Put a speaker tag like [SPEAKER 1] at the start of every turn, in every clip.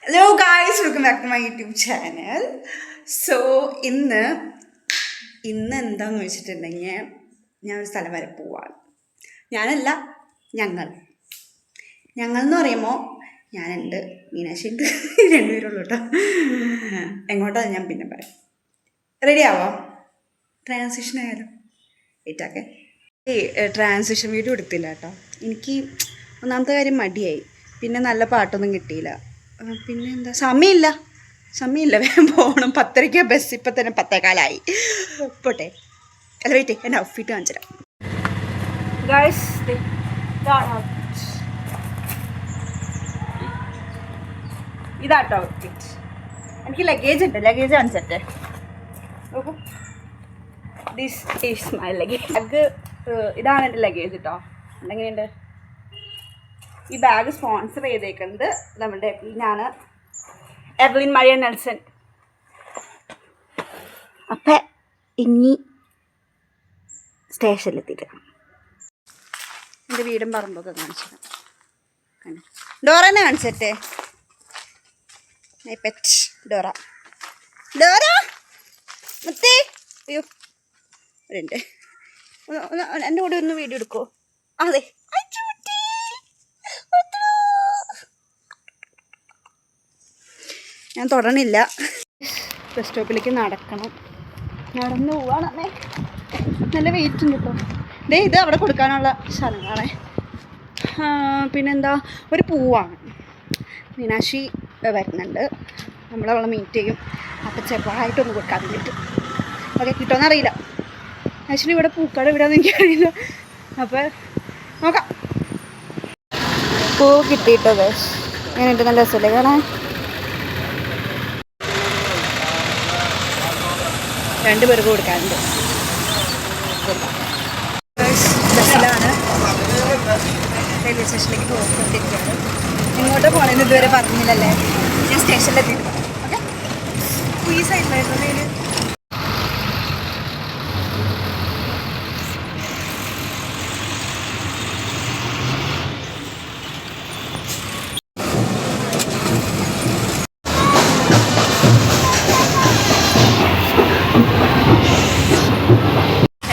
[SPEAKER 1] Hello guys, welcome back to my YouTube channel. So ഇന്ന് എന്താന്ന് വെച്ചിട്ടുണ്ടെങ്കിൽ ഞാനൊരു സ്ഥലം വരെ പോവാണ്. ഞാനല്ല, ഞങ്ങൾ എന്ന് പറയുമ്പോൾ ഞാനുണ്ട്, മീനാക്ഷി ഉണ്ട്, രണ്ടുപേരുള്ളൂ കേട്ടോ. എങ്ങോട്ടാണ് ഞാൻ പിന്നെ പറയാം. റെഡി ആവോ? ട്രാൻസിഷൻ ആയാലും വെയിറ്റാക്കെ. ട്രാൻസിഷൻ വീഡിയോ എടുത്തില്ല കേട്ടോ. എനിക്ക് ഒന്നാമത്തെ കാര്യം മടിയായി, പിന്നെ നല്ല പാട്ടൊന്നും കിട്ടിയില്ല, പിന്നെ എന്താ സമയമില്ല വേഗം പോകണം. 10:30 ബസ്, ഇപ്പം തന്നെ 10:15 പോട്ടെ. അല്ല വെയിറ്റ്, എൻ്റെ ഔട്ട്ഫിറ്റ് കാണിച്ചു തരാം ഗായ്സ്. ഇതാട്ടോ ഔട്ട്ഫിറ്റ്. എനിക്ക് ലഗേജ് ഉണ്ട്, ലഗേജ് കാണിച്ചേ. നോക്കൂ, this is my luggage. Bag ഇതാണ് എൻ്റെ ലഗേജ് കേട്ടോ. എന്തെങ്ങനെയുണ്ട്? ഈ ബാഗ് സ്പോൺസർ ചെയ്തേക്കുന്നത് നമ്മുടെ എവ്ലിൻ മരിയ നെൽസൺ. അപ്പം ഇനി സ്റ്റേഷനിലെത്തിയിട്ട് എൻ്റെ വീടും പറമ്പൊക്കെ കാണിച്ചത്. ഡോറനെ കാണിച്ചേ. My pet Dora. മുത്തേ, അയ്യോ ഉണ്ട്. എൻ്റെ കൂടെ ഒന്ന് വീഡിയോ എടുക്കുമോ? അതെ, ഞാൻ തൊടണില്ല. ബസ് സ്റ്റോപ്പിലേക്ക് നടക്കണം. നടന്നു പോവാണേ. നല്ല വെയിറ്റ് ഉണ്ട് കേട്ടോ. ഇത് അവിടെ കൊടുക്കാനുള്ള സ്ഥലങ്ങളാണേ. പിന്നെന്താ, ഒരു പൂവാണ്. മീനാക്ഷി വരുന്നുണ്ട്, നമ്മളവളെ മീറ്റ് ചെയ്യും. അപ്പം ചെറുതായിട്ടൊന്ന് കൊടുക്കാൻ വേണ്ടിയിട്ട്. ഓക്കെ, കിട്ടുമെന്നറിയില്ല. ആക്ച്വലി ഇവിടെ പൂക്കട ഇവിടെയാണെന്ന് എനിക്കറിയില്ല. അപ്പം നോക്കാം. പൂ കിട്ടിയിട്ടോ ഗൈസ്. അങ്ങനെയുണ്ട്, നല്ല രസമല്ലേ കാണാൻ? 2 പേർക്ക് കൊടുക്കാറുണ്ട്. ബസ്സിലാണ്, റെയിൽവേ സ്റ്റേഷനിലേക്ക് പോയിക്കൊണ്ടിരിക്കുകയാണ്. ഇങ്ങോട്ട് പോകണമെന്ന് ഇതുവരെ പറഞ്ഞില്ലല്ലേ. ഞാൻ സ്റ്റേഷനിലെത്തിയിട്ട് പറയാം. ഓക്കെ, ഈ സൈഡിലായിരുന്നു റെയിൽ.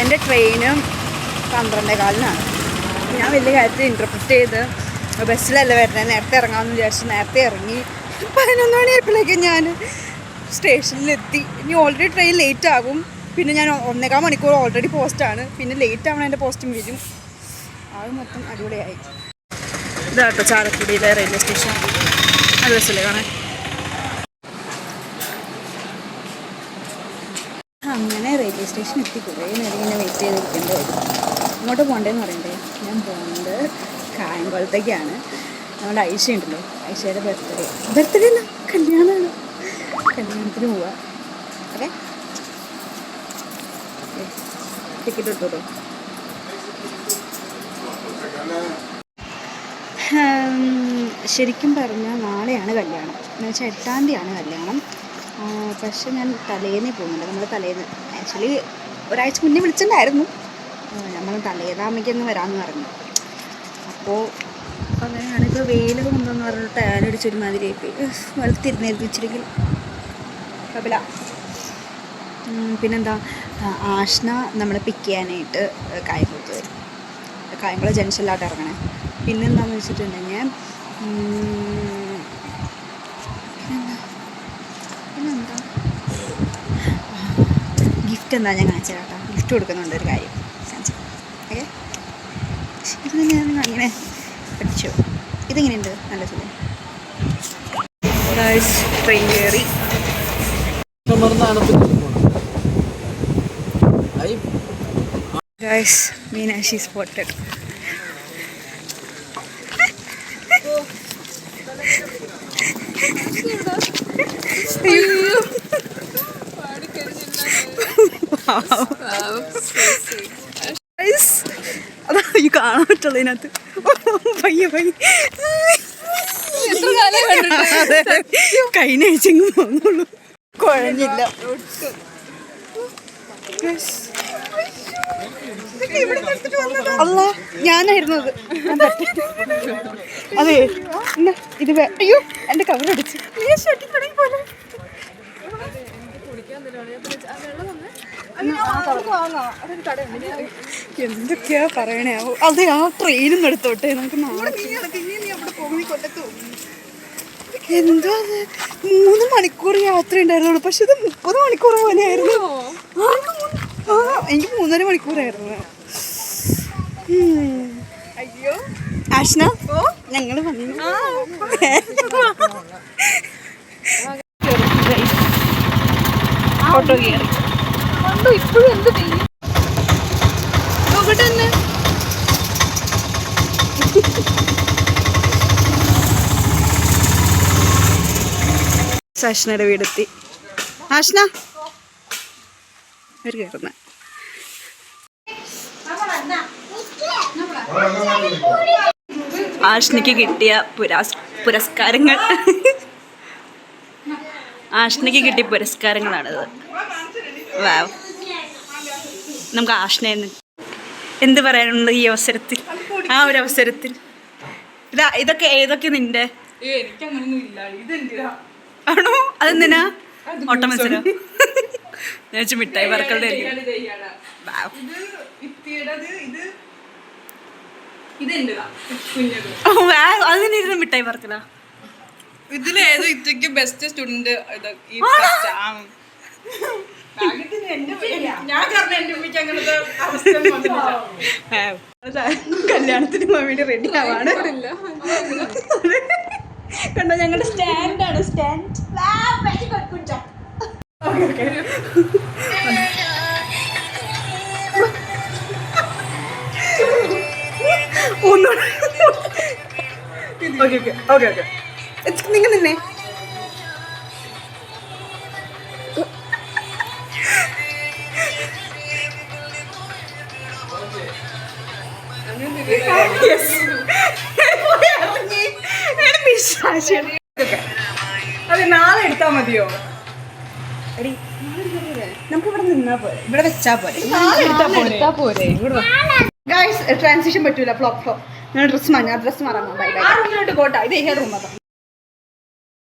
[SPEAKER 1] എൻ്റെ ട്രെയിനും 12:15-നാണ്. ഞാൻ വലിയ കാര്യത്തിൽ ഇൻ്റർപ്രറ്റ് ചെയ്ത് ബസ്സിലല്ല വരുന്നത്, നേരത്തെ ഇറങ്ങാമെന്ന് വിചാരിച്ചു. നേരത്തെ ഇറങ്ങി 11 മണിയായപ്പോഴേക്കും ഞാൻ സ്റ്റേഷനിലെത്തി. ഇനി ഓൾറെഡി ട്രെയിൻ ലേറ്റ് ആകും. പിന്നെ ഞാൻ 1.25 മണിക്കൂർ ഓൾറെഡി പോസ്റ്റാണ്. പിന്നെ ലേറ്റ് ആവണം, എൻ്റെ പോസ്റ്റും വരും. അത് മൊത്തം അടിപൊളിയായി. ഇതാട്ടോ ചാലക്കുടിയിലെ റെയിൽവേ സ്റ്റേഷൻ. അത് ബസ്സിലെ കാണാൻ. അങ്ങനെ റെയിൽവേ സ്റ്റേഷൻ എത്തി. കുറേ നേരം ഇങ്ങനെ വെയിറ്റ് ചെയ്തിരിക്കേണ്ടി വരും. ഇങ്ങോട്ട് പോകണ്ടേന്ന് പറയണ്ടേ. ഞാൻ പോകുന്നത് കായംകുളത്തേക്കാണ്. നമ്മുടെ ഐഷ ഉണ്ടല്ലോ, ഐഷയുടെ ബർത്ത്ഡേ അല്ല, കല്യാണമാണ്. കല്യാണത്തിന് പോവാ. ഓക്കെ, ടിക്കറ്റ് എടുത്തോട്ടോ. ശരിക്കും പറഞ്ഞാൽ നാളെയാണ് കല്യാണം. എന്ന് വെച്ചാൽ 8-ാം തീയതിയാണ് കല്യാണം. പക്ഷെ ഞാൻ തലേന്നേ പോകുന്നില്ല. നമ്മൾ തലേന്ന് ആക്ച്വലി ഒരാഴ്ച മുന്നേ വിളിച്ചിട്ടുണ്ടായിരുന്നു. നമ്മൾ തലേന്നാമയ്ക്കൊന്ന് വരാമെന്ന് പറഞ്ഞു. അപ്പോൾ അങ്ങനെയാണ്. ഇപ്പോൾ വെയിലൊക്കെ കൊണ്ടുവന്ന് പറഞ്ഞിട്ട് ടാൻ അടിച്ചൊരുമാതിരിയായി വലുത്തിരുന്നേൽപ്പിച്ചിരിക്കും കുഴപ്പമില്ല. പിന്നെന്താ, ആഷ്ന നമ്മളെ പിക്ക് ചെയ്യാനായിട്ട് കായംകുളത്ത് വരും. കായംകുളം ജംഗ്ഷനിലായിട്ട് ഇറങ്ങണേ. പിന്നെന്താണെന്ന് വെച്ചിട്ടുണ്ടെങ്കിൽ ഗിഫ്റ്റ് എന്താ ഞാൻ കാണിച്ചു തരാം കേട്ടോ. ഗിഫ്റ്റ് കൊടുക്കുന്നുണ്ട്, ഒരു കാര്യം കാണിച്ചു. ഓക്കെ, ഇത് തന്നെയാണ് അങ്ങനെ പഠിച്ചോ. ഇതെങ്ങനെയുണ്ട്? നല്ല സുഖം. ട്രെയിൻ കയറി. മീനാക്ഷി സ്പോട്ടഡ്. അതാ ഈ കാണാൻ പറ്റുള്ളൂ ഇതിനകത്ത്. പയ്യെ കഴിഞ്ഞ ആഴ്ചങ്ങ് പോകുന്നുള്ളൂ, കുഴഞ്ഞില്ല. അല്ല, ഞാനായിരുന്നു അത്. അതെ, ഇത് അയ്യോ എൻ്റെ കവർ അടിച്ചു. എന്തൊക്കെയാ പറയണേ അത് ആ ട്രെയിനും എടുത്തോട്ടെ നമുക്ക് എന്താ 3 മണിക്കൂർ യാത്ര ഉണ്ടായിരുന്നുള്ളൂ പക്ഷെ ഇത് 30 മണിക്കൂർ പോലെയായിരുന്നു എനിക്ക് 3.5 മണിക്കൂറായിരുന്നു
[SPEAKER 2] അയ്യോ
[SPEAKER 1] ആഷ്ന ഞങ്ങള് വന്നു ഓട്ടോ കയറി
[SPEAKER 2] ഇപ്പോഴും എന്ത് ചെയ്യും നോക്കട്ടെ തന്നെ
[SPEAKER 1] ആഷ്നയുടെ വീടെത്തി ആഷ്ന അവർ കയറുന്ന ആഷ്നയ്ക്ക് കിട്ടിയ പുരസ്കാരങ്ങൾ ആഷ്നയ്ക്ക് കിട്ടിയ പുരസ്കാരങ്ങളാണിത് വാവ് നമുക്ക് ആഷ്നയെന്ന് എന്ത് പറയാനുള്ളത് ഈ അവസരത്തിൽ ആ ഒരു അവസരത്തിൽ ഇതൊക്കെ ഏതൊക്കെ നിന്റെ ആണോ അതെന്തിനാ ഓട്ട മത്സരം ഞാൻ മിഠായി പറക്കളുടെ അതിനിരുന്ന് മിഠായി പറക്കല
[SPEAKER 2] ഇതിലേതോ ഇത്രയ്ക്ക് ബെസ്റ്റ് സ്റ്റുഡന്റ്
[SPEAKER 1] കല്യാണത്തിന് മമ്മിയുടെ റെഡി ആവാണ് കണ്ടോ ഞങ്ങളുടെ സ്റ്റാൻഡാണ് സ്റ്റാൻഡ് നിങ്ങൾ നിന്നെ
[SPEAKER 2] അതെ നാളെ എടുത്താ മതിയോ
[SPEAKER 1] നമുക്ക് ഇവിടെ നിന്നാ പോലെ ഇവിടെ വെച്ചാ പോലെ
[SPEAKER 2] നാളെ എടുത്താ പോരെ
[SPEAKER 1] ഗൈസ് ട്രാൻസിഷൻ പറ്റൂല ഫ്ലോപ്പ് ഞാൻ ഡ്രസ് മാറാൻ ബൈ ബൈ
[SPEAKER 2] റൂമിലോട്ട് കോട്ടാ ഇത് റൂം